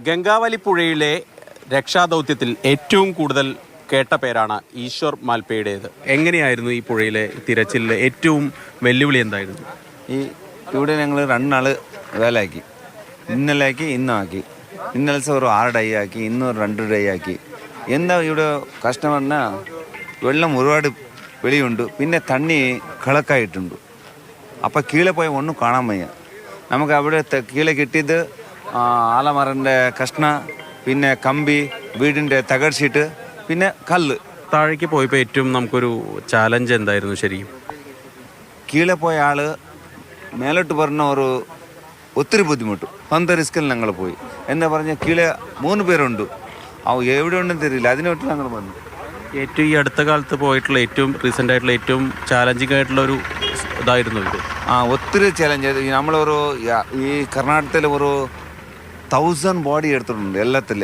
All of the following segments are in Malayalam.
ഗംഗാവലി പുഴയിലെ രക്ഷാദൗത്യത്തിൽ ഏറ്റവും കൂടുതൽ കേട്ട പേരാണ് ഈശ്വർ മാൽപ്പയുടേത്. എങ്ങനെയായിരുന്നു ഈ പുഴയിലെ തിരച്ചിലിൽ ഏറ്റവും വെല്ലുവിളി എന്തായിരുന്നു? ഇവിടെ ഞങ്ങൾ 2 നാൾ വേലയാക്കി. ഇന്നലെയാക്കി, ഇന്നാക്കി. ഇന്നലെ ഒരു 6 ഡേ ആക്കി, ഇന്നൊരു 2 ഡേ ആക്കി. എന്താ ഇവിടെ കഷ്ടം പറഞ്ഞാൽ വെള്ളം ഒരുപാട് വെളിയുണ്ട്, പിന്നെ തണ്ണി കളക്കായിട്ടുണ്ട്. അപ്പം കീഴെ പോയി ഒന്നും കാണാൻ വയ്യ. നമുക്ക് അവിടെ കീഴെ കിട്ടിയത് ആലമരൻ്റെ കഷ്ണ, പിന്നെ കമ്പി, വീടിൻ്റെ തകട് ഷീറ്റ്, പിന്നെ കല്ല്. താഴേക്ക് പോയപ്പോൾ ഏറ്റവും നമുക്കൊരു ചാലഞ്ച് എന്തായിരുന്നു ശരിക്കും? കീഴെ പോയ ആൾ മേലോട്ട് പറഞ്ഞ ഒത്തിരി ബുദ്ധിമുട്ട്. 10 റിസ്കിൽ ഞങ്ങൾ പോയി. എന്താ പറഞ്ഞാൽ കീഴെ 3 പേരുണ്ട്. എവിടെ ഉണ്ടെന്ന് തെരിയില്ല. അതിനോട്ട് ഞങ്ങൾ വന്നു. ഏറ്റവും ഈ അടുത്ത കാലത്ത് പോയിട്ടുള്ള ഏറ്റവും റീസെൻ്റ് ആയിട്ടുള്ള ഏറ്റവും ചാലഞ്ചിങ് ആയിട്ടുള്ള ഒരു ഇതായിരുന്നു ഇത്. ഒത്തിരി ചാലഞ്ച്. ഈ കർണാടകത്തിൽ 1000 ബോഡി എടുത്തിട്ടുണ്ട് എല്ലാത്തിൽ.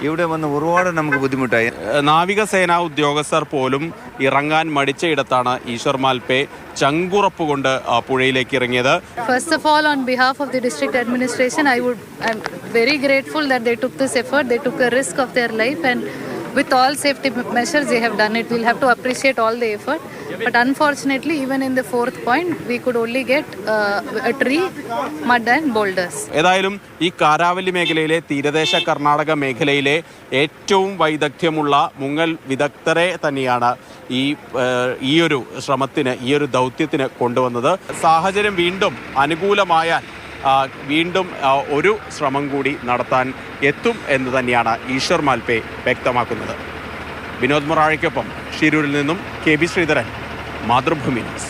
ഇവിടെ വന്ന് ഒരുപാട് നമുക്ക് ബുദ്ധിമുട്ടായി. നാവികസേനാ ഉദ്യോഗസ്ഥർ പോലും ഇറങ്ങാൻ മടിച്ചയിടത്താണ് ഈശ്വർ മാൽപ്പെ ചങ്കുറപ്പ് കൊണ്ട് പുഴയിലേക്ക് ഇറങ്ങിയത്. First of all, on behalf of the district administration, I'm very grateful that they took this effort. They took a risk of their life, and with all safety measures they have done it. We'll have to appreciate all the effort. But unfortunately, even in the 4th point, we could only get a tree, mud and boulders. ഏതായാലും ഈ കാരാവലി മേഖലയിലെ തീരദേശ കർണാടക മേഖലയിലെ ഏറ്റവും വൈദഗ്ധ്യമുള്ള മുങ്ങൽ വിദഗ്ധരെ തന്നെയാണ് ഈ ഒരു ശ്രമത്തിന്, ഈ ഒരു ദൗത്യത്തിന് കൊണ്ടുവന്നത്. സാഹചര്യം വീണ്ടും അനുകൂലമായാൽ വീണ്ടും ഒരു ശ്രമം കൂടി നടത്താൻ എത്തും എന്ന് തന്നെയാണ് ഈശ്വർ മാൽപ്പെ വ്യക്തമാക്കുന്നത്. വിനോദ് മൊറാഴയ്ക്കൊപ്പം ഷിരൂരിൽ നിന്നും KB ശ്രീധരൻ, മാതൃഭൂമി ന്യൂസ്.